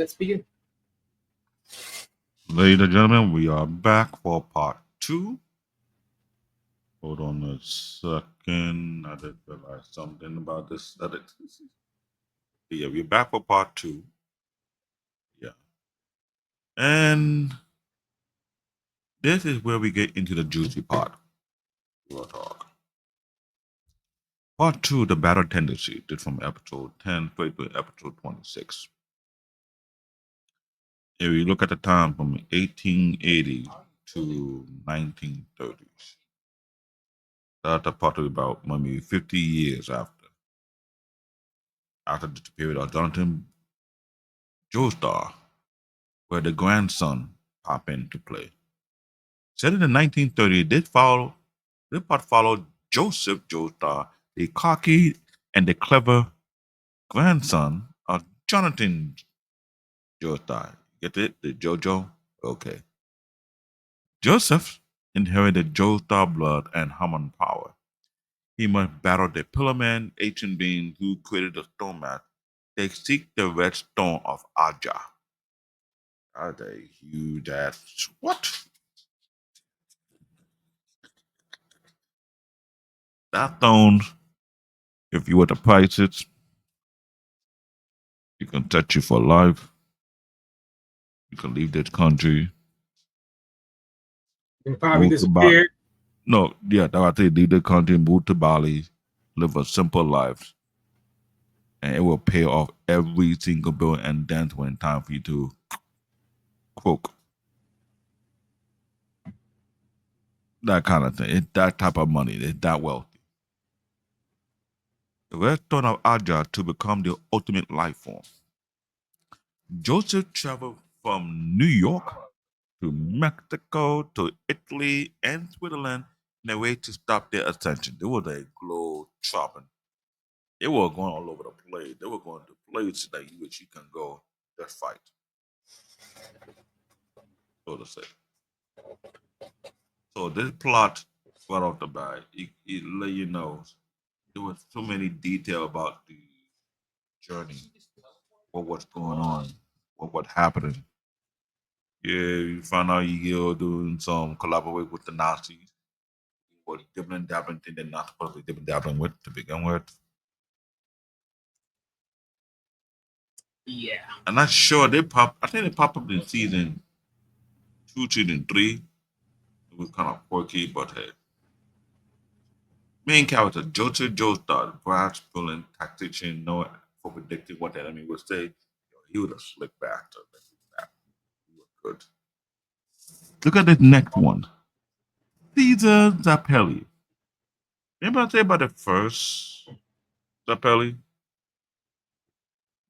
let's begin. Ladies and gentlemen, we are back for part 2. Hold on a second. I did realize something about this. Yeah, we're back for part 2. Yeah. And this is where we get into the juicy part. We'll talk. Part 2, the battle tendency, did from episode 10 straight to episode 26. If you look at the time from 1880 to 1930s, that's probably about maybe 50 years after the period of Jonathan Joestar, where the grandson pop into play. Set in the 1930s, this part followed Joseph Joestar, the cocky and the clever grandson of Jonathan Joestar. Get it? The JoJo? Okay. Joseph inherited Joestar blood and Hammond power. He must battle the Pillarman ancient being who created the stone mat. They seek the red stone of Aja. Are they huge ass? What? That stone, if you were to price it, you can touch you for life. You can leave this country. You probably disappeared. No, yeah, that's why I say leave the country, move to Bali, live a simple life, and it will pay off every single bill and then when time for you to croak. That kind of thing. It's that type of money. It's that wealthy. The red stone of Aja to become the ultimate life form. Joseph traveled from New York to Mexico to Italy and Switzerland in a way to stop their ascension. They were a globe shopping. They were going all over the place. They were going to places that which you can go just fight. So to say. So this plot right off the bat, it let you know there was so many detail about the journey, what was going on, what was happening. Yeah, you find out you're doing some collaborate with the Nazis. What different dabbling thing they're not supposed to be different dabbling with to begin with. Yeah. I'm not sure I think they pop up in season 2, season 3. It was kind of quirky, but hey. Main character, Joseph Joestar, brash, brilliant tactician, no for predicting what the enemy would say. He was a slick bastard. He was good. Look at this next one. Caesar Zappelli. Anybody say about the first Zappelli?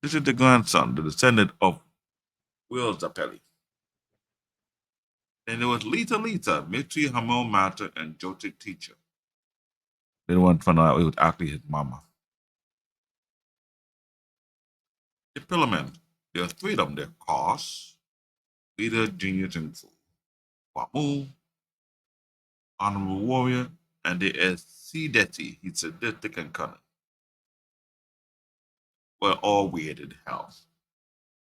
This is the grandson, the descendant of Will Zappelli. Then there was Lita, Mitri Hamon Master, and Joseph Teacher. They want to find out it was actually his mama. The Pillarmen, there are 3 of them. They're Cos, Leader, Genius, and Fool. Wamu, Honorable Warrior, and there is Sideti. He's sadistic and cunning. We're all weird in hell.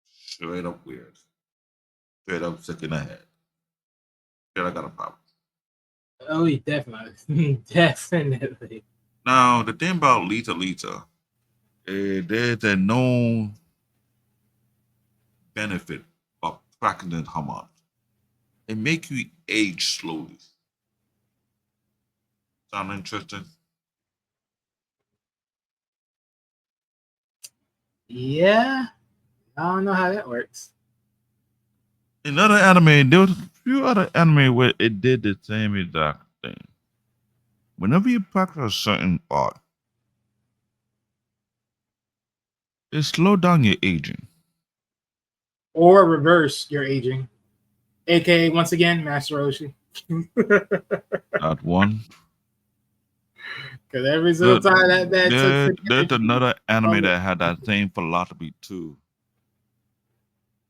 Straight up weird. Straight up sick in the head. Straight I got a problem. Oh, definitely. Definitely. Now, the thing about Lita, there's a known benefit of practicing Hammond. It makes you age slowly. Sound interesting? Yeah. I don't know how that works. In other anime, there was a few other anime where it did the same exact thing. Whenever you practice a certain art, it slow down your aging. Or reverse your aging. AKA, once again, Master Roshi. That one. Because every single time that took There's another anime that had that same philosophy too.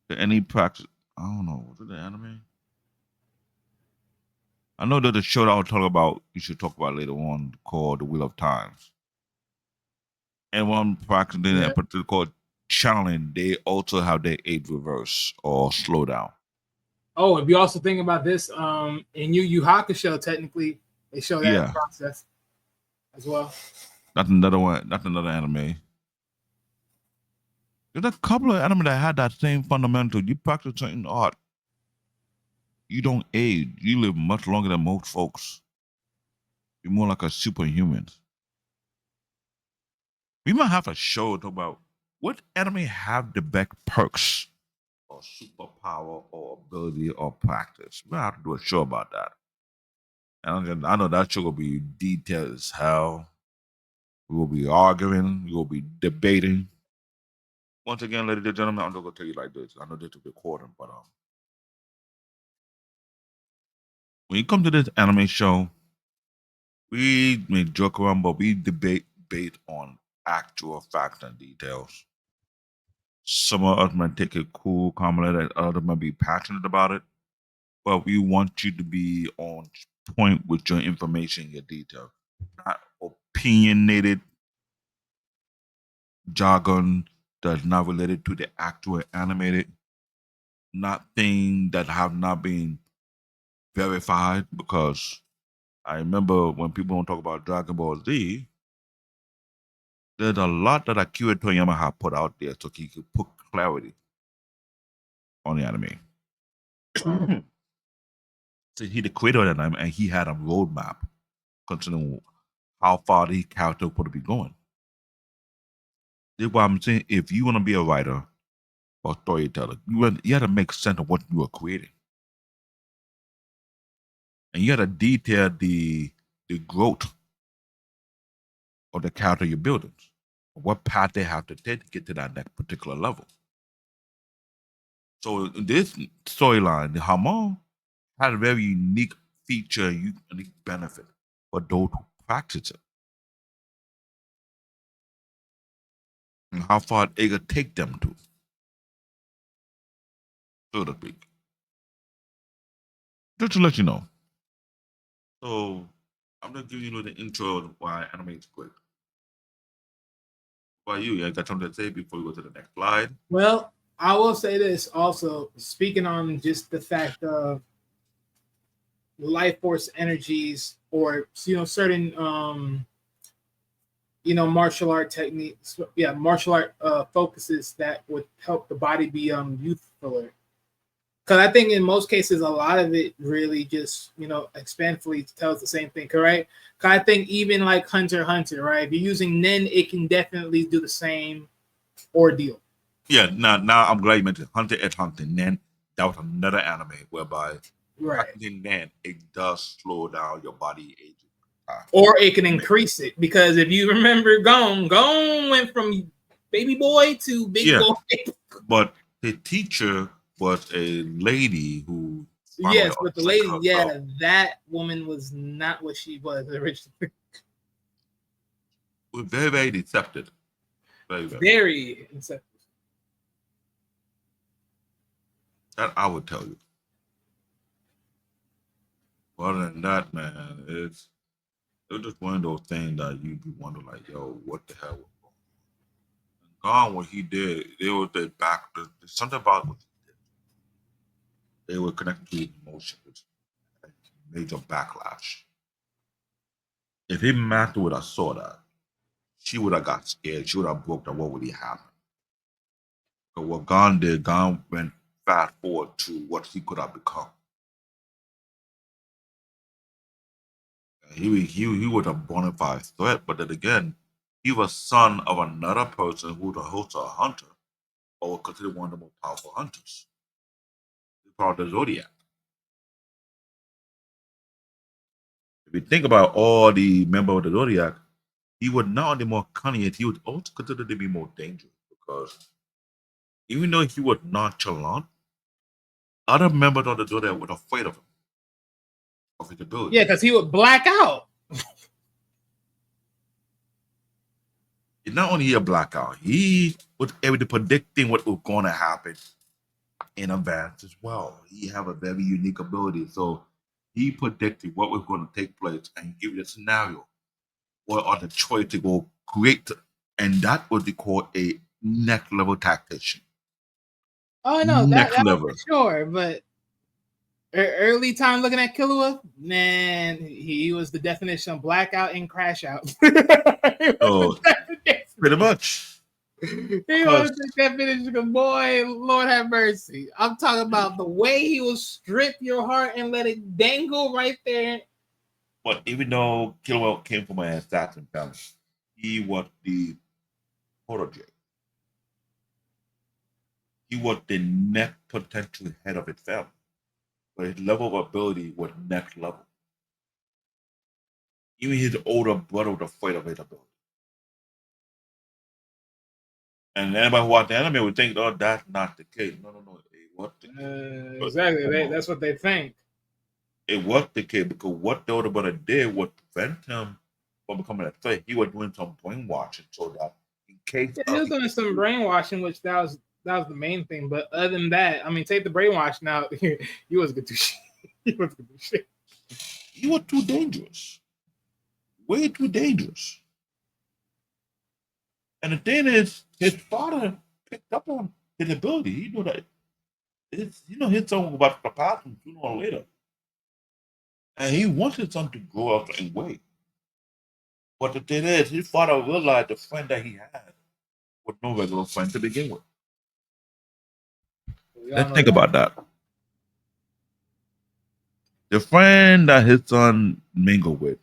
Any practice, I don't know. Was it the anime? I know there's a show that I'll talk about. You should talk about later on called The Wheel of Times. And one practicing that particular called channeling, they also have their age reverse or slow down. Oh, if you also think about this, in Yu Yu Hakusho, technically they show that Yeah. process as well. That's another one. That's another anime. There's a couple of anime that had that same fundamental. You practice certain art, you don't age. You live much longer than most folks. You're more like a superhuman. We might have a show talk about what anime have the best perks or superpower or ability or practice. We have to do a show about that. And I know that show will be detailed as hell. We will be arguing. We will be debating. Once again, ladies and gentlemen, I'm not gonna tell you like this. I know this is recording, but when you come to this anime show, we may joke around, but we debate on actual facts and details. Some of us might take it cool, comment it, others might be passionate about it, but we want you to be on point with your information, your detail, not opinionated jargon that's not related to the actual animated, not things that have not been verified. Because I remember when people don't talk about Dragon Ball Z, there's a lot that Akira Toriyama had put out there so he could put clarity on the anime. So he the creator of that anime, and he had a roadmap considering how far the character would be going. That's why I'm saying, if you want to be a writer or storyteller, you have to make sense of what you are creating, and you have to detail the growth of the character you're building, what path they have to take to get to that next particular level. So this storyline, the Hamon, had a very unique feature, unique benefit for those who practice it, and how far it could take them to, so to speak. Just to let you know. So I'm gonna give you the intro of why anime is great. Why you? I got something to say before we go to the next slide. Well, I will say this also, speaking on just the fact of life force energies, or certain martial art techniques, martial art focuses that would help the body be youthfuller. Because I think in most cases, a lot of it really just expansively tells the same thing, correct? Because I think even like Hunter x Hunter, right? If you're using Nen, it can definitely do the same ordeal. Yeah, now I'm glad you mentioned Hunter x Hunter. Nen, that was another anime whereby practicing Nen, it does slow down your body aging. Or it can increase it, because if you remember, Gon went from baby boy to big boy. But the teacher was a lady who. Yes, but the lady, that woman was not what she was originally. Was very, very deceptive. Very deceptive. That I would tell you. Other than that, man, it's just one of those things that you be wondering, like, yo, what the hell was going on? And Gone, what he did, it was the back. There's something about what he did. They were connected to his emotions, major backlash. If he Matthew would have saw that, she would have got scared. She would have broke down. What would happen? But what Gon did, Gon went fast forward to what he could have become. He was a bona fide threat, but then again, he was son of another person who was also a hunter, or considered one of the most powerful hunters. He part of the Zodiac. If you think about all the members of the Zodiac, he was not only more cunning, he was also considered to be more dangerous, because even though he was nonchalant, other members of the Zodiac were afraid of him, of his ability. Yeah, because he would black out. Not only he a blackout, he was able to predicting what was going to happen in advance as well. He have a very unique ability, so he predicted what was going to take place and give you a scenario. What are the choice to go create, and that was called a next level tactician. Oh no, Next that level. for sure. But early time looking at Killua, man, he was the definition of blackout and crash out. So pretty much. He was the definition. Boy, Lord have mercy. I'm talking about the way he will strip your heart and let it dangle right there. But even though Killua came from an assassin family, he was the protege. He was the next potential head of his family. But his level of ability was next level. Even his older brother was afraid of his ability. And anybody who watched the anime would think, oh, that's not the case. No. It was the case. Exactly. That's what they think. It was the case because what the older brother did was prevent him from becoming a threat. He was doing some brainwashing so that in case he was doing some brainwashing, which that was the main thing. But other than that, I mean, take the brainwashing out. He wasn't good to shit. He wasn't good to shit. He was too dangerous. Way too dangerous. And the thing is, his father picked up on his ability. He knew that his son was about to pass him sooner or later. And he wanted his son to grow up and wait. But the thing is, his father realized the friend that he had was no regular friend to begin with. Let's think about that. The friend that his son mingled with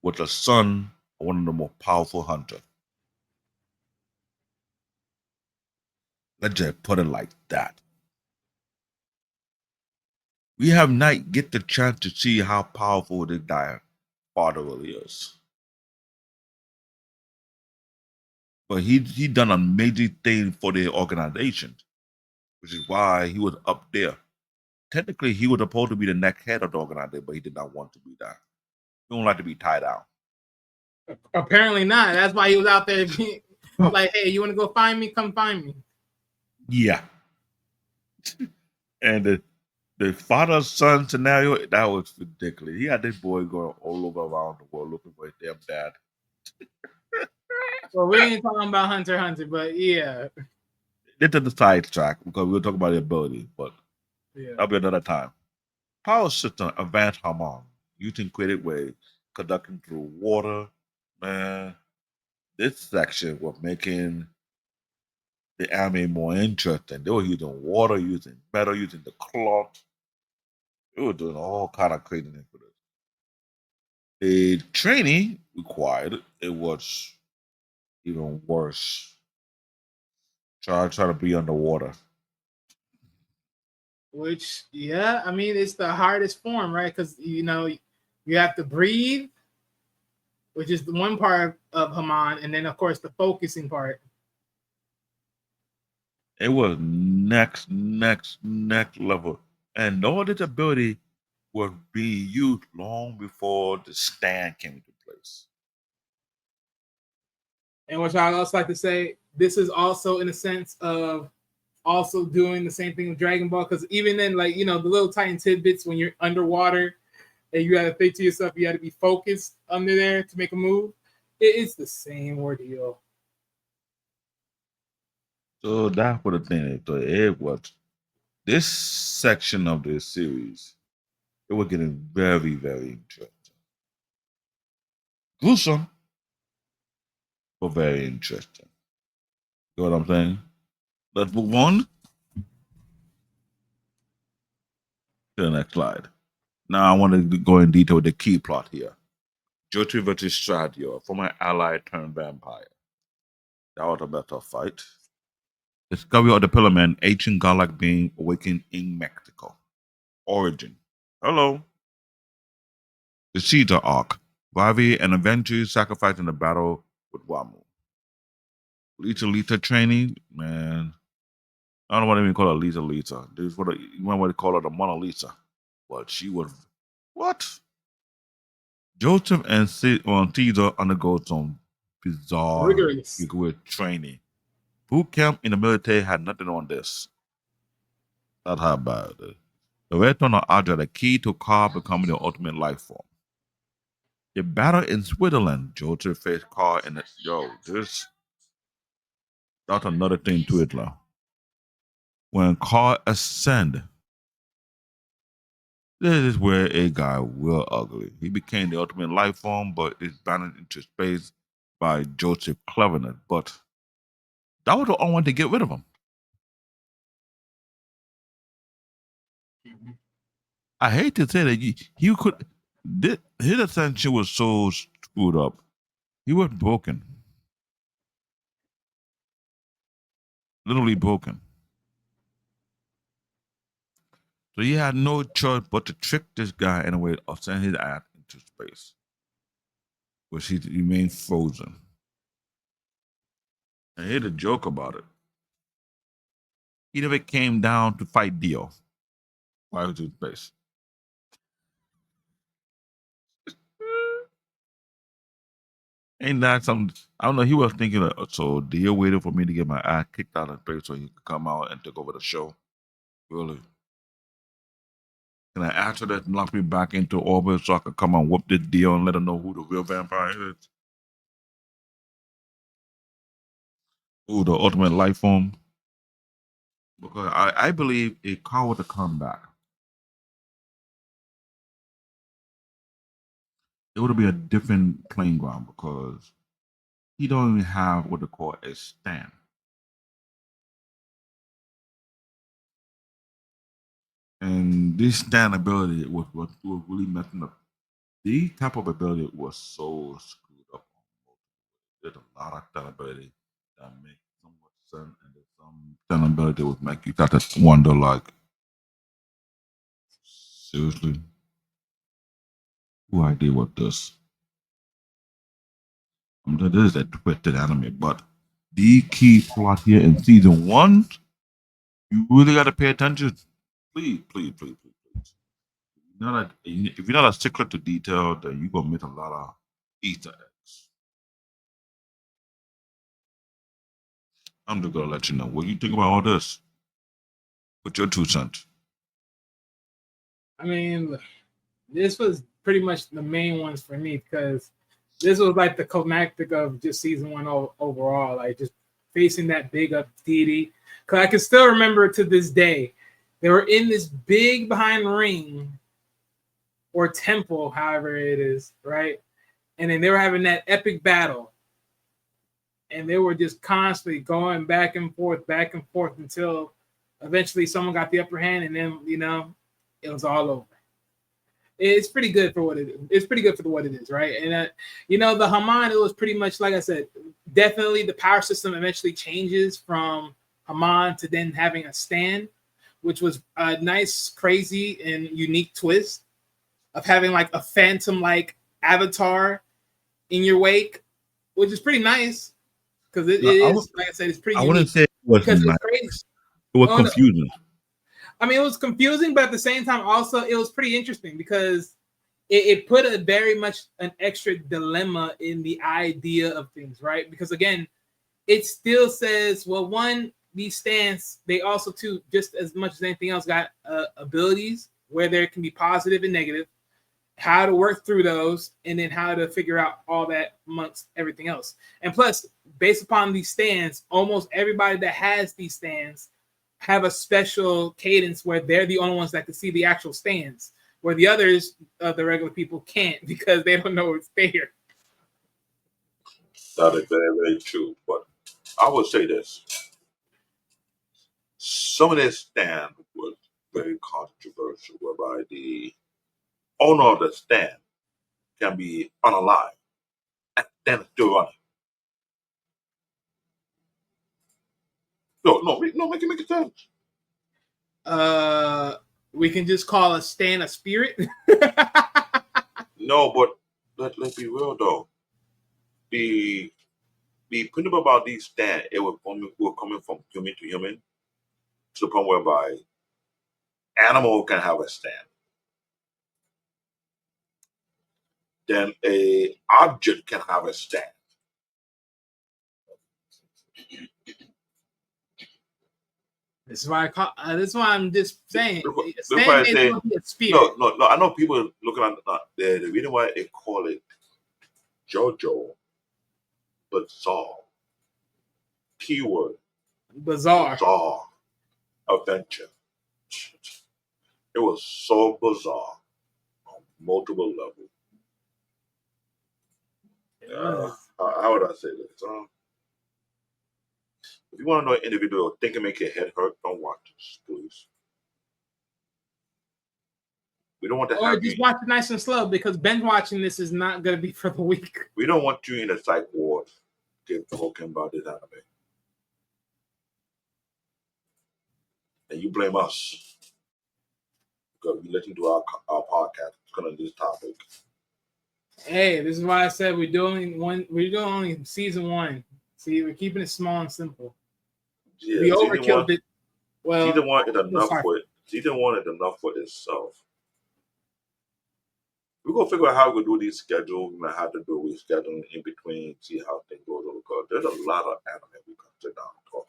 was the son of one of the most powerful hunters. Let's just put it like that. We have not get the chance to see how powerful this guy father really is. But he done amazing things for the organization, which is why he was up there. Technically, he was supposed to be the next head of the organization, but he did not want to be that. He don't like to be tied out. Apparently not. That's why he was out there like, hey, you want to go find me? Come find me. Yeah. And the father-son scenario, that was ridiculous. He had this boy going all over around the world looking for his damn dad. Well, we ain't talking about Hunter x Hunter, but yeah. This is the sidetrack because we'll talk about the ability, but that'll be another time. Power system advanced harmon using creative ways, conducting through water. Man, this section was making the anime more interesting. They were using water, using metal, using the cloth. They were doing all kind of craziness for this. The training required, it was even worse. Try to be underwater. Which, yeah, I mean, it's the hardest form, right? Because, you have to breathe, which is the one part of Haman, and then, of course, the focusing part. It was next level. And all this ability was being used long before the stand came into place. And which I also like to say, this is also in a sense of also doing the same thing with Dragon Ball, because even then, like, the little tiny tidbits when you're underwater and you got to think to yourself, you got to be focused under there to make a move. It's the same ordeal. So that's what the thing is. So it was this section of the series. It was getting very, very interesting. Gruesome, but very interesting. You know what I'm saying? Let's move on to the next slide. Now I want to go in detail with the key plot here. Jotri versus Stradio, former ally turned vampire. That was a better fight. Discovery of the Pillar Man, ancient godlike being awakened in Mexico. Origin. Hello. The Caesar arc. Ravi and eventually sacrificed in the battle with Wamu. Lita training, man. I don't know what even call her Lisa. This is what you might want to call her the Mona Lisa. But she was what? Joseph and Caesar undergo some bizarre Rigorous training. Boot camp in the military had nothing on this. Not how bad. The return of Adra, the key to Carl becoming the ultimate life form. The battle in Switzerland, Joseph faced Carl in the this That's another thing to it, now. When Carl ascend, this is where it got real ugly. He became the ultimate life form, but is banished into space by Joseph cleverness. But that was the only one to get rid of him. I hate to say that he could. His ascension was so screwed up. He was broken, literally broken. So he had no choice but to trick this guy in a way of sending his ass into space, which he remained frozen. And here's the joke about it. He never came down to fight Dio while he was in space. Ain't that something? I don't know. He was thinking, like, so Dio waited for me to get my ass kicked out of space so he could come out and take over the show. Really? And then after that, knock me back into orbit so I could come and whoop this Dio and let him know who the real vampire is? Who the ultimate life form? Because I believe a car would have come back. It would be a different playing ground because he don't even have what they call a stand. And this stand ability was really messing up. The type of ability was so screwed up. There's a lot of stand ability that make somewhat sense, and there's some stand ability that would make you start to wonder, like, seriously, who I did with this? This is a twisted anime, but the key plot here in season 1, you really got to pay attention. Please, please, please, please, please. If you're not a stickler to detail, then you're gonna miss a lot of Easter eggs. I'm just gonna let you know what you think about all this. What's your 2 cents? I mean, this was pretty much the main ones for me because this was like the climactic of just season 1 overall, like just facing that big up deity. Because I can still remember to this day, they were in this big behind ring or temple, however it is, right? And then they were having that epic battle. And they were just constantly going back and forth until eventually someone got the upper hand, and then it was all over. It's pretty good for what it is. It's pretty good for what it is, right? And the Haman, it was pretty much like I said. Definitely, the power system eventually changes from Haman to then having a stand, which was a nice, crazy, and unique twist of having like a phantom-like avatar in your wake, which is pretty nice because it is, like I said, it's pretty I unique. wouldn't say it was because nice. it's crazy. It was confusing. No. I mean, it was confusing, but at the same time, also it was pretty interesting because it put a very much an extra dilemma in the idea of things, right? Because again, it still says, well, one, these stands, they also too, just as much as anything else, got abilities where there can be positive and negative, how to work through those, and then how to figure out all that amongst everything else. And plus, based upon these stands, almost everybody that has these stands have a special cadence where they're the only ones that can see the actual stands, where the others, the regular people, can't because they don't know it's there. That is very, very true. But I would say this. Some of this stand was very controversial, whereby the owner of the stand can be unalive and then still running. No, make it sense. We can just call a stand a spirit. No, but let's be real though. The principle about these stand, were coming from human to human to the point whereby animal can have a stand. Then a object can have a stand. This is why this is why I'm just saying. Look why I say no. I know people looking at the reason why they call it JoJo Bizarre keyword. Bizarre. Bizarre adventure. It was so bizarre on multiple levels. How would I say this? If you want to know an individual think and make your head hurt, don't watch this, please. We don't want to or have just you. watch it nice and slow because binge watching this is not going to be for the week. We don't want you in a psych ward get talking about this anime. And you blame us because we let you do our podcast on this topic. Hey, this is why I said we're doing only season 1. See, we're keeping it small and simple. Yeah, we overkilled it. Well, season 1 is enough for it. Season 1 is enough for itself. We're gonna figure out how we do these schedules and how to do rescheduling in between, see how things go because there's a lot of anime we can sit down and talk.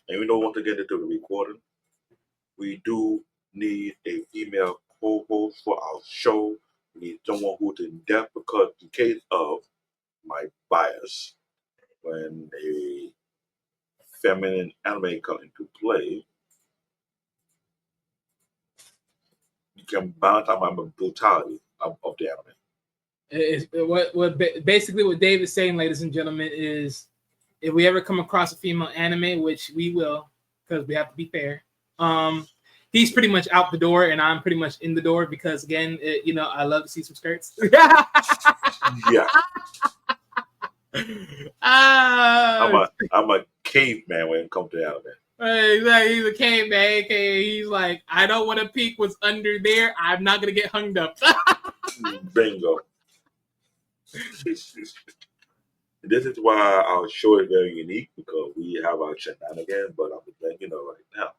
And we don't want to get into the recording. We do need a female co-host for our show. We need someone who's in depth because in case of my bias, when a feminine anime comes into play, you can balance out my brutality of the anime. Basically what David's saying, ladies and gentlemen, is if we ever come across a female anime, which we will, because we have to be fair, he's pretty much out the door and I'm pretty much in the door because again, I love to see some skirts. Yeah. I'm a caveman when it comes to anime. Exactly. He's a caveman. He's like, I don't want to peek what's under there. I'm not gonna get hung up. Bingo. This is why our show is very unique because we have our shenanigans, but I'm letting you know right now.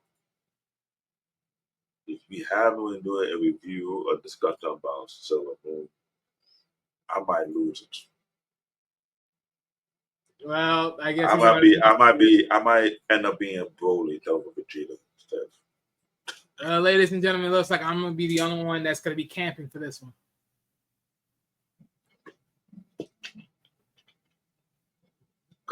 If we haven't been doing a review or discussion about Sailor Moon, I might lose it. Well, I guess I might end up being Broly over Vegeta instead. Ladies and gentlemen, it looks like I'm gonna be the only one that's gonna be camping for this one.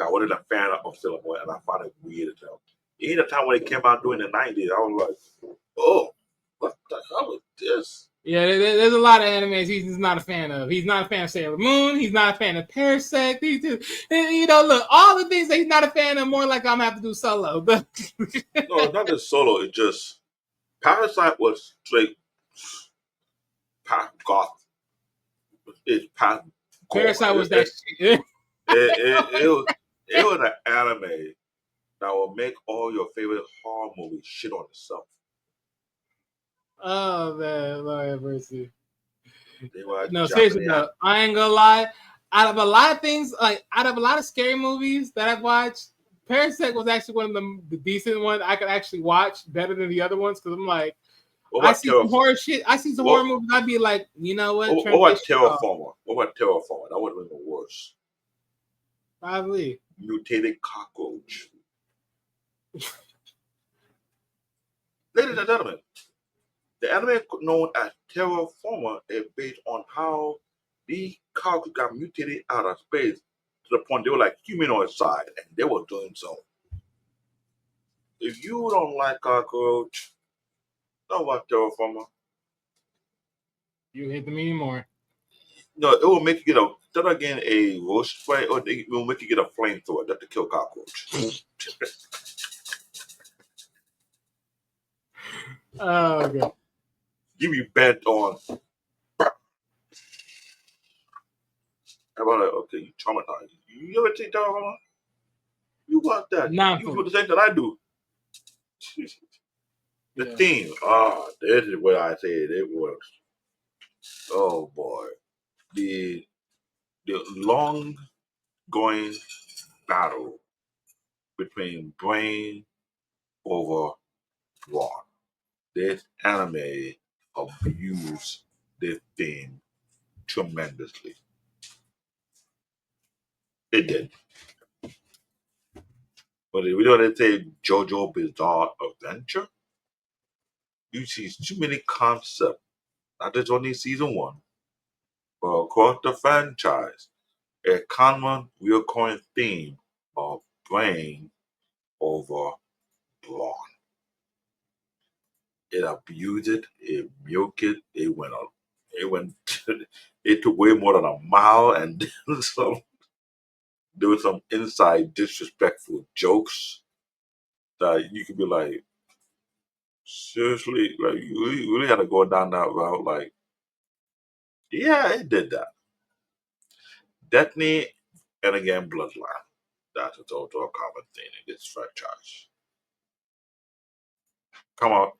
I wasn't a fan of Sailor Moon, and I found it weird as hell. Even the time when it came out during the 90s, I was like, oh, what the hell is this? Yeah, there's a lot of animes he's not a fan of. He's not a fan of Sailor Moon. He's not a fan of Parasect. Look, all the things that he's not a fan of, more like I'm gonna have to do solo. But no, it's not just solo. It's just Parasite was straight goth. It's Parasite was that shit. It was an anime that will make all your favorite horror movies shit on itself. Oh man, Lord have mercy. No, Japanese. seriously though, I ain't gonna lie. Out of a lot of things, out of a lot of scary movies that I've watched, Parasite was actually one of the decent ones I could actually watch better than the other ones because I'm like, I see some horror shit. I see some horror movies. I'd be like, you know what? What about Terraformer? What about Terraformer? That would have been the worst. Probably. Mutated cockroach. Ladies and gentlemen, the anime known as Terraformer is based on how these cockroaches got mutated out of space to the point they were like humanoid side and they were doing so. If you don't like cockroach, don't watch Terraformer. You hit them anymore. No, it will make you get instead of getting a roast spray, or it will make you get a flamethrower just to kill cockroach. Oh, okay. Give you bent on. How about that? Okay, you traumatized. You ever take Terraformer? You watch that. You do the same that I do. The theme. This is what I said. It works. Oh boy. The long going battle between brain over raw. This anime abused this theme tremendously. It did. But if we don't say JoJo's Bizarre Adventure, you see too many concepts, not just only season 1, but across the franchise, a common recurring theme of brain over blonde. It abused it, it milked it, it went, it took way more than a mile, and there was some inside disrespectful jokes that you could be like, seriously, like you really had to go down that route. Like, yeah, it did that. Destiny and again Bloodline. That's a total common thing in this franchise. Come on,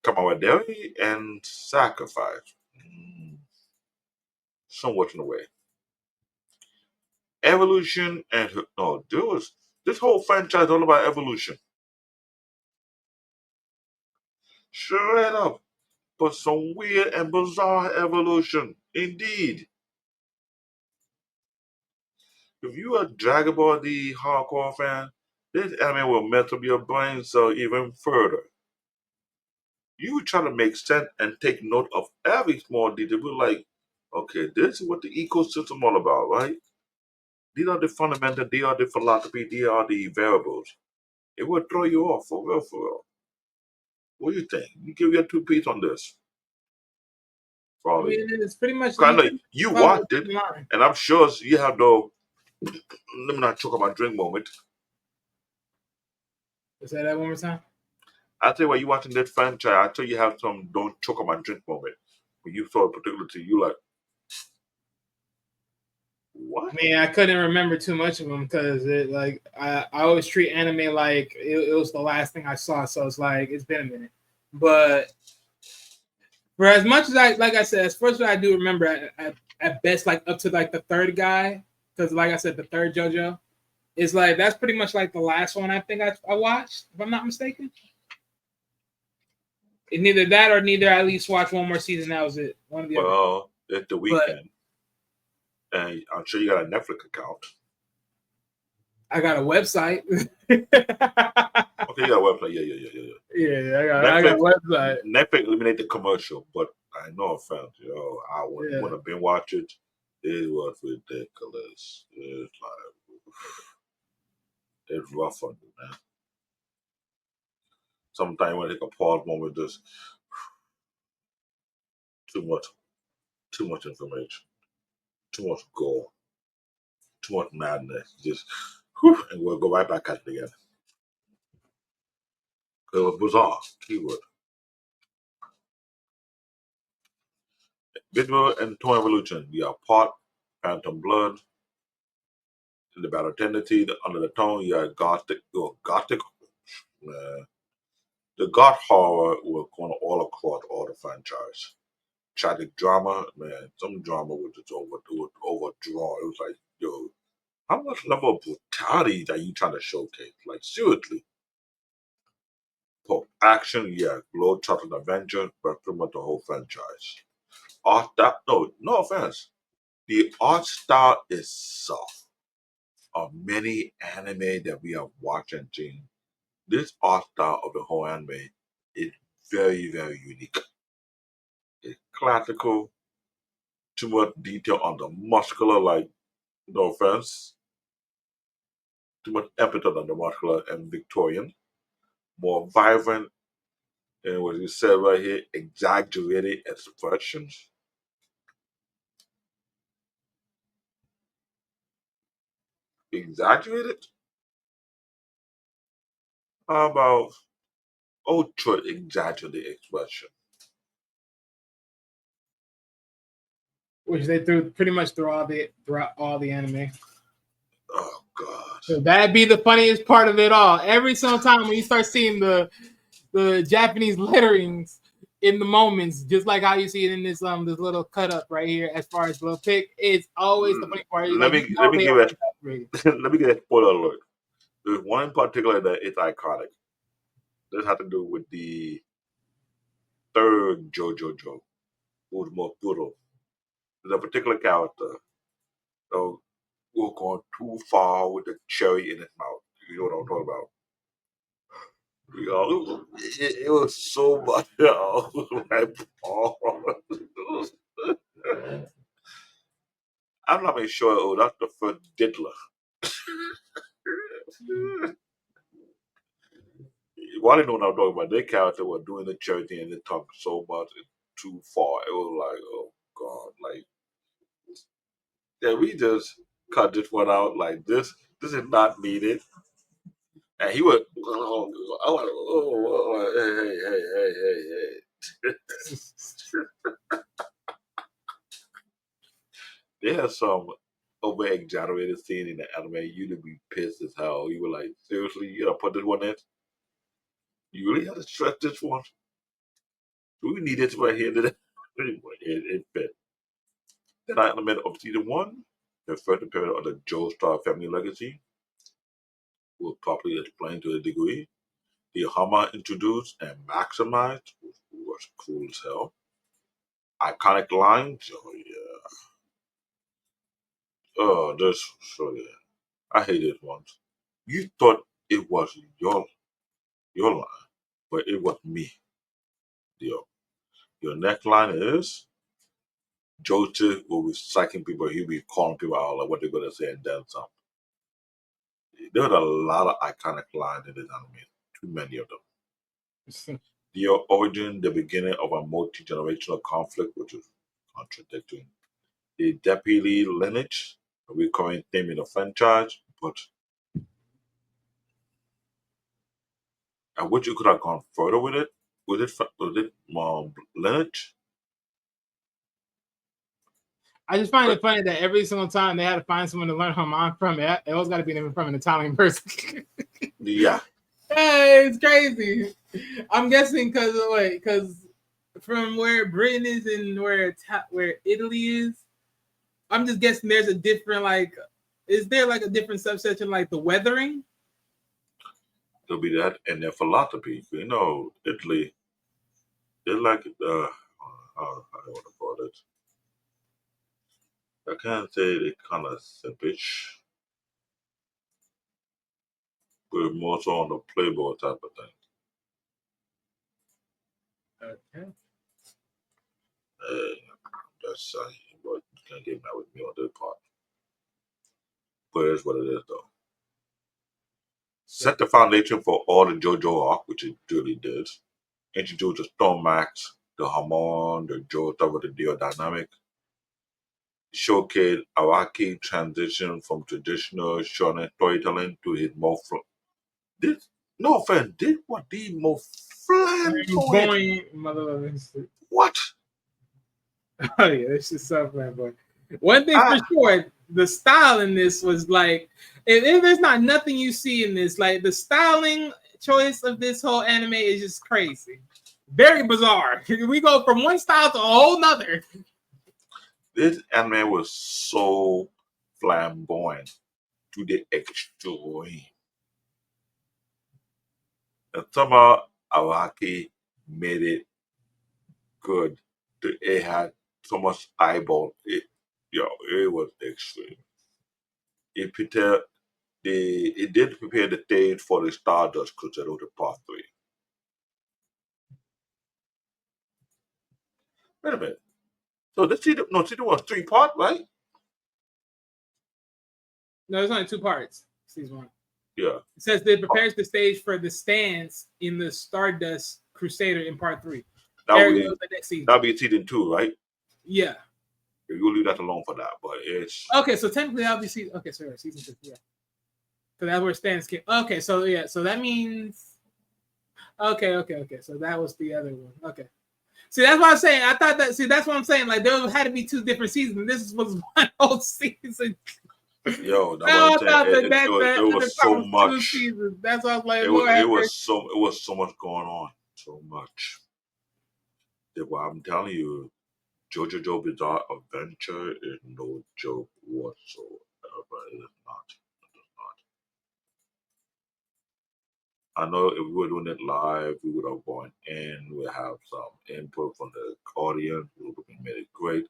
come on with dairy and sacrifice. Somewhat in a way. Evolution and no, there was this whole franchise all about evolution. Straight up. But some weird and bizarre evolution. Indeed. If you are Dragon Ball D hardcore fan, this anime will mess up your brain so even further. You try to make sense and take note of every small detail. We're like, okay, this is what the ecosystem all about, right? These are the fundamentals, they are the philosophy, they are the variables. It will throw you off for real, for real. What do you think? You give your 2 piece on this, I probably. mean, it's pretty much Kind of, you follow watched it, the line. and I'm sure you have no. Let me not talk about drink moment. Say that one more time. I tell you what, you watching that franchise, I tell you have some don't choke on my drink moment. When you saw a particular thing, you like, what? I mean, I couldn't remember too much of them because it like I always treat anime like it was the last thing I saw, so it's like it's been a minute. But for as much as like I said, as first I do remember at best like up to like the third guy, because like I said, the third JoJo is like that's pretty much like the last one I think I watched, if I'm not mistaken. And neither that or neither I at least watch one more season. That was it. One of the other. Well, it's the weekend, and I'm sure you got a Netflix account. I got a website. Okay, you got a website. Yeah, I got a website. Netflix eliminate the commercial, but I know I found I want to binge watch it. It was ridiculous. It's like it's rough on you, man. Sometimes when I take a pause moment, just too much information, too much gore, too much madness. Just and we'll go right back at it again. It was bizarre. Keyword. Visual and tone evolution. You have part, phantom blood, in the battle tendency, under the tone, you have gothic. Gothic. The goth horror will go all across all the franchise. Tragic drama, man. Some drama was just overdrawn. It was like, yo, how much level of brutality are you trying to showcase? Like seriously. For action, yeah, glow chocolate adventure, but pretty much the whole franchise. Art that no offense. The art style is soft. Of many anime that we have watched and seen, this art style of the whole anime is very, very unique. It's classical, too much detail on the muscular, like no offense, too much emphasis on the muscular and Victorian, more vibrant, and what you said right here, exaggerated expressions. Exaggerated? How about ultra exaggerated expression? Which they threw pretty much throughout all the anime. Oh god. So that'd be the funniest part of it all. Every single time when you start seeing the Japanese letterings in the moments, just like how you see it in this little cut up right here, as far as little pick, it's always the funny part. Let me give it. Let me get a spoiler alert. There's one in particular that is iconic. This has to do with the third JoJo, who's more brutal. There's a particular character who will go too far with the cherry in his mouth. You know what I'm talking about? It was so much. I'm not even sure. Oh, that's the first Diddler. Well, I know what I'm talking about. Their character was doing the charity and they talked so much too far. It was like, oh God, like yeah, we just cut this one out like this. This is not needed. And he would, hey. They had some over exaggerated scene in the anime. You'd be pissed as hell. You were like, seriously, you gotta put this one in? You really had to stretch this one? Do we need this right here? Anyway, it fit. Then I element of season one, the first period of the Joestar family legacy, was properly explained to a degree. The Hama introduced and maximized, was cool as hell. Iconic lines, oh yeah. Oh, this, so yeah. I hate it once. You thought it was your line, but it was me. Your neckline is Joestar will be psyching people. He'll be calling people out like what they're gonna say and then some. There are a lot of iconic lines in this anime. Too many of them. The origin, the beginning of a multi-generational conflict, which is contradicting. The deputy lineage, a recurring theme in the franchise, but I wish you could have gone further with it. Was it lineage? I just find But it funny that every single time they had to find someone to learn Haman from, it always got to be them from an Italian person. yeah, Hey, it's crazy. I'm guessing because from where Britain is and where Italy is, I'm just guessing there's a different is there like a different subsection like the weathering? there'll be that, and their philosophy. You know, Italy, they're like I don't want to call it. I can't say they kind of simpish, but more so on the playboy type of thing. Okay. That's but you can't get mad with me on this part. But it's what it is, though. Set the foundation for all the JoJo arc, which it really did. Introduced the Storm Max, the Hamon, the Joestar with the Dio dynamic. Showcase Araki transition from traditional shonen storytelling to his more this no offense, this what the most flamboyant. Boy, mother. What? Oh yeah, this is so flamboyant. One thing for Ah, sure, the style in this was like, if there's not nothing you see in this, like the styling choice of this whole anime is just crazy, very bizarre. We go from one style to a whole nother. this anime was so flamboyant to the extreme. And somehow Araki made it good. It had so much eyeball. It was extreme. It prepared it did prepare the stage for the Stardust Crusader Part 3. Wait a minute. So this season was 3 part, right? No, there's only two parts. Season one. Yeah. It says that it prepares the stage for the stance in the Stardust Crusader in part 3. There goes the next season. That'll be season 2, right? Yeah. You'll leave that alone for that, but it's okay. So technically, that'll be season. Okay, sorry, season 2. Yeah. So that's where stance came. Okay, so yeah, so that means. Okay. So that was the other one. Okay. See, that's what I'm saying. I thought that. See, that's what I'm saying. Like there had to be 2 different seasons. This was one whole season. yo, that's I what I'm thought saying. that It was so much. Seasons. That's why I was like, It was so much going on. So much. Well, I'm telling you, JoJo's Bizarre Adventure is no joke whatsoever. It is not. It is not. I know if we were doing it live, we would have gone in, we would have some input from the audience, we would have made it great.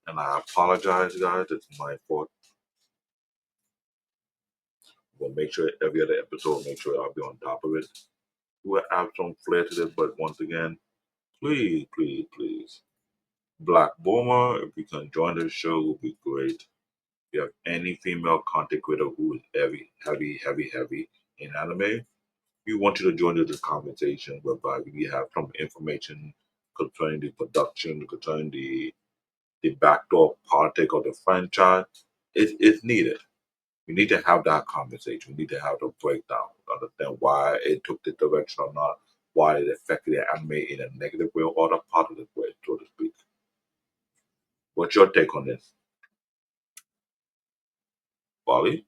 And I apologize, guys, it's my fault. We'll make sure every other episode, make sure I'll be on top of it. We'll add some flair to this, but once again, please. Black Boomer, if you can join the show, would be great. you have any female content creator who is heavy in anime, we want you to join us in this conversation whereby we have some information concerning the production, concerning the backdoor politics of the franchise. It's needed. We need to have that conversation. We need to have the breakdown, understand why it took this direction or not, why it affected the anime in a negative way or a positive way, so to speak. What's your take on this, Bali?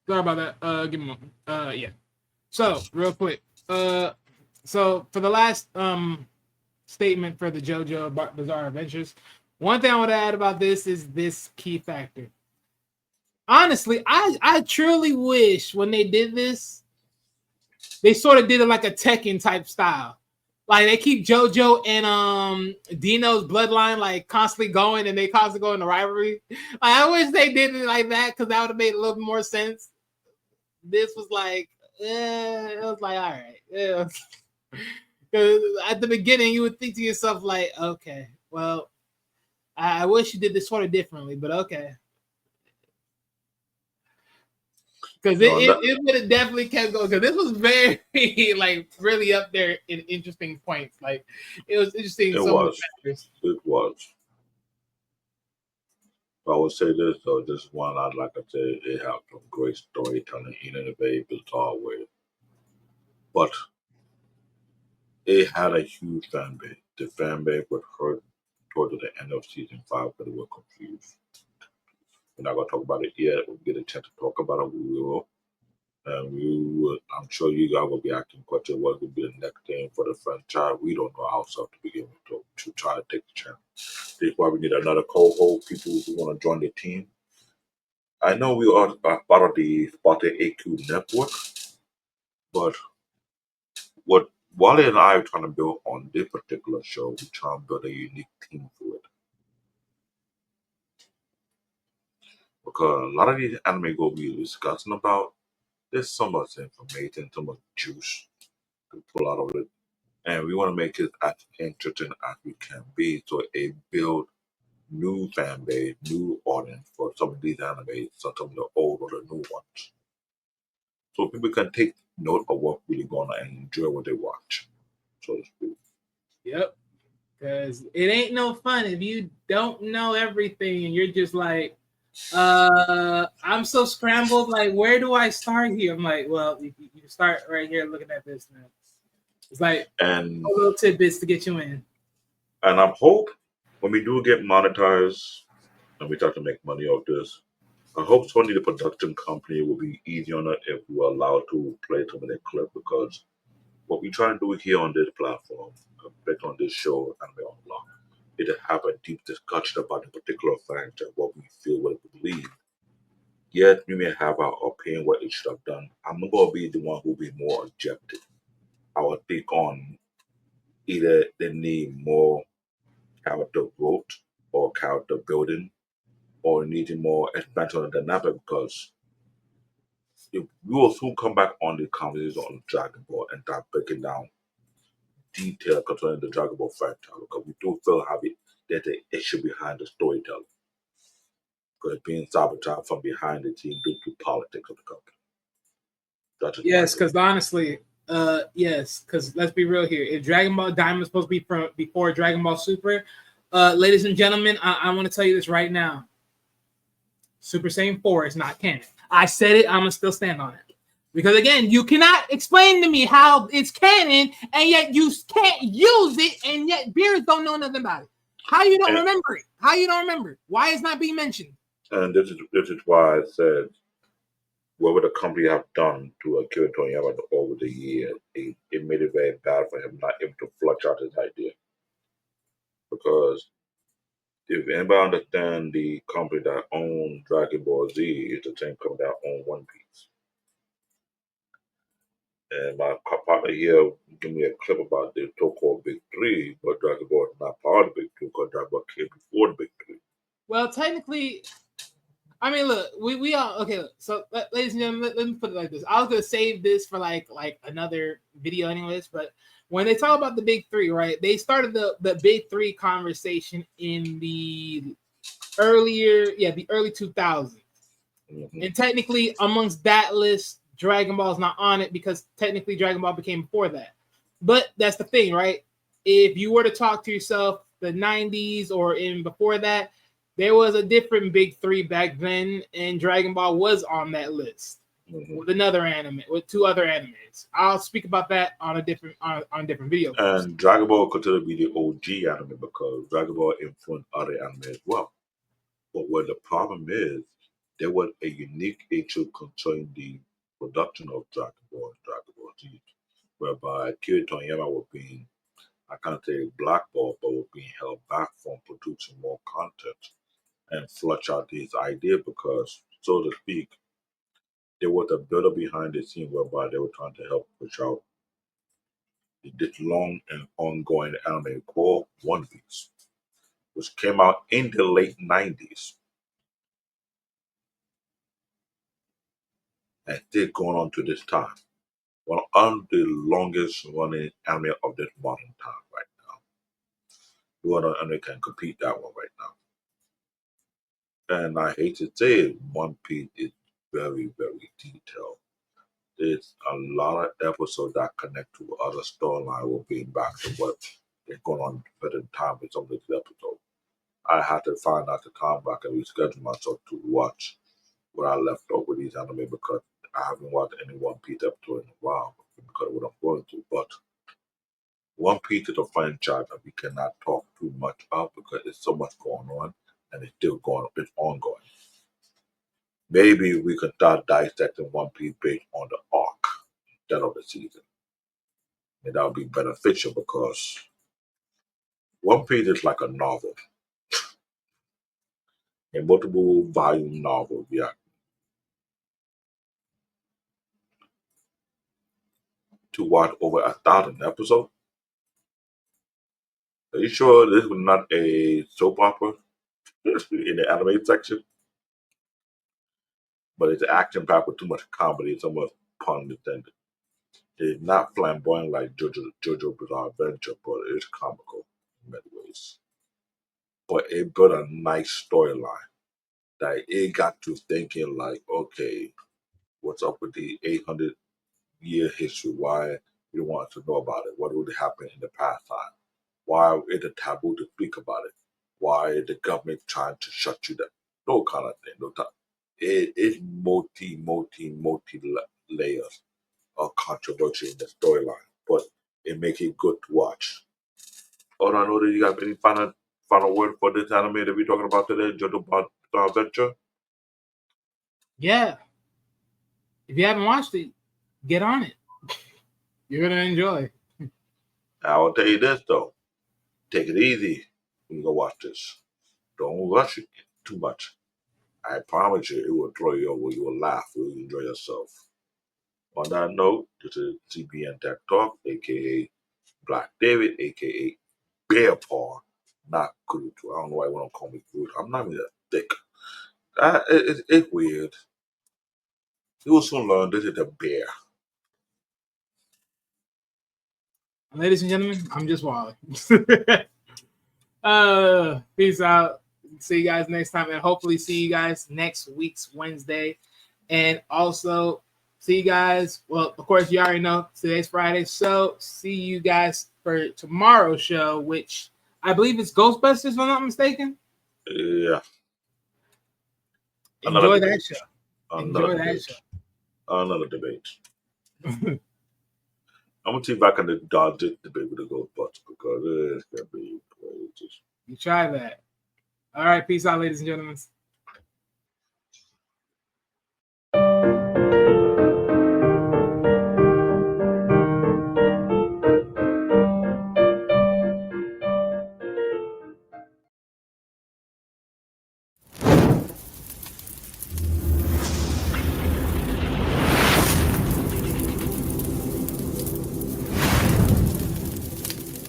Sorry about that. Give me a moment. Yeah. So real quick. So for the last statement for the JoJo Bizarre Adventures, one thing I want to add about this is this key factor. Honestly, I truly wish when they did this, they sort of did it like a Tekken type style. Like they keep JoJo and Dino's bloodline like constantly going, and they constantly go in the rivalry. Like, I wish they did it like that because that would have made a little more sense. This was like, it was like, all right, yeah. Because at the beginning, you would think to yourself like, okay, well, I wish you did this sort of differently, but okay. Because it would have definitely kept going. Because this was very like really up there in interesting points. Like it was interesting. It was. It was. I would say this though, this one I'd like to say it had some great storytelling in a very bizarre way. But it had a huge fan base. The fan base was hurt towards the end of season 5 because they were confused. We're not gonna talk about it yet. We'll get a chance to talk about it. We will. And I'm sure you guys will be asking questions. What would be the next thing for the franchise? We don't know ourselves to begin with to try to take the chance. This is why we need another co-host, people who want to join the team. I know we are part of the Spartan AQ network, but what Wally and I are trying to build on this particular show, we're trying to build a unique team for it. Because a lot of these anime go be discussing about, there's so much information, so much juice to pull out of it. And we want to make it as interesting as we can be so it build new fan base, new audience for some of these animes, some of the old or the new ones. So people can take note of what really going on and enjoy what they watch, so to speak. Yep. Because it ain't no fun if you don't know everything and you're just like, I'm so scrambled. Like, where do I start here? I'm like, well, you start right here looking at this now. It's like And little tidbits to get you in. And I hope when we do get monetized and we start to make money off this, I hope Sony, the production company, will be easy on it if we're allowed to play some of their clip because what we try to do here on this platform, based on this show, Anime Unlock, is to have a deep discussion about the particular franchise, what we feel, what we believe. Yet we may have our opinion what it should have done. I'm going to be the one who will be more objective. I will take on either they need more character growth or character building or needing more expansion on the dynamic because we will soon come back on the conversation on Dragon Ball and start breaking down detail concerning the Dragon Ball franchise because we do feel there's an issue behind the storytelling because it's being sabotaged from behind the scene due to politics of the company. Yes, because honestly, yes, because let's be real here. If Dragon Ball Diamond is supposed to be from before Dragon Ball Super, ladies and gentlemen, I want to tell you this right now. Super Saiyan 4 is not canon. I said it, I'm gonna still stand on it. Because again, you cannot explain to me how it's canon and yet you can't use it, and yet beers don't know nothing about it. How you don't remember it? How you don't remember it? Why is not being mentioned? And this is why I said what would the company have done to Akira Toriyama over the years? It made it very bad for him not able to flush out his idea. Because if anybody understand the company that owns Dragon Ball Z is the same company that owns One Piece. And my partner here gave me a clip about the so-called Big Three, but Dragon Ball is not part of the Big Two because Dragon Ball came before the Big Three. Well, technically, I mean, look, we all okay. So, ladies and gentlemen, let me put it like this. I was gonna save this for like another video, anyways. But when they talk about the big three, right? They started the big three conversation in the early 2000s. Mm-hmm. And technically, amongst that list, Dragon Ball is not on it because technically Dragon Ball became before that. But that's the thing, right? If you were to talk to yourself the 90s or in before that, there was a different big three back then, and Dragon Ball was on that list with another anime, with two other animes. I'll speak about that on a different video. And Dragon Ball considered to be the OG anime because Dragon Ball influenced other anime as well. But where the problem is, there was a unique issue concerning the production of Dragon Ball and Dragon Ball Z, whereby Akira Toriyama was being, I can't say blackballed, but was being held back from producing more content and flush out his idea because, so to speak, there was a builder behind the scene whereby they were trying to help push out this long and ongoing anime called One Piece, which came out in the late 90s and still going on to this time. One of the longest running anime of this modern time right now. No other anime can compete that one right now. And I hate to say it, One Piece is very, very detailed. There's a lot of episodes that connect to other storyline will being back to what is going on at the time with some of these episodes. I had to find out the time back and reschedule myself to watch what I left off with these anime because I haven't watched any One Piece episode in a while because of what I'm going through. But One Piece is a franchise that we cannot talk too much of because there's so much going on and it's still going, it's ongoing. Maybe we could start dissecting One Piece based on the arc instead of the season. And that would be beneficial because One Piece is like a novel, a multiple volume novel. Yeah, to watch over 1,000 episodes. Are you sure this was not a soap opera in the anime section? But it's action packed with too much comedy, so much pun intended. It's not flamboyant like JoJo's Bizarre Adventure, but it's comical in many ways. But it built a nice storyline that it got to thinking like, okay, what's up with the 800-year history? Why you want to know about it? What would happen in the past time? Why is it taboo to speak about it? Why is the government trying to shut you down? No kind of thing. No time. It's multi layers of controversy in the storyline, but it makes it good to watch. Oh, I know that you got any final word for this anime that we're talking about today, JoJo's Adventure? Yeah, if you haven't watched it, get on it. You're gonna enjoy. I will tell you this though, take it easy when you go watch this. Don't rush it too much. I promise you, it will throw you over. You will laugh. You will enjoy yourself. On that note, this is CBN Tech Talk, aka Black David, aka Bear Paw, not Groot. I don't know why you want to call me Groot. I'm not even that thick. It's weird. You will soon learn this is a bear. Ladies and gentlemen, I'm just Wally. Peace out. See you guys next time, and hopefully see you guys next week's Wednesday. And also see you guys. Well, of course, you already know today's Friday, so see you guys for tomorrow's show, which I believe is Ghostbusters, if I'm not mistaken. Yeah. Enjoy that show. Enjoy that show. Another debate. I'm gonna see if I can dodge this debate with the Ghostbusters because it's gonna be crazy. You try that. All right, peace out, ladies and gentlemen.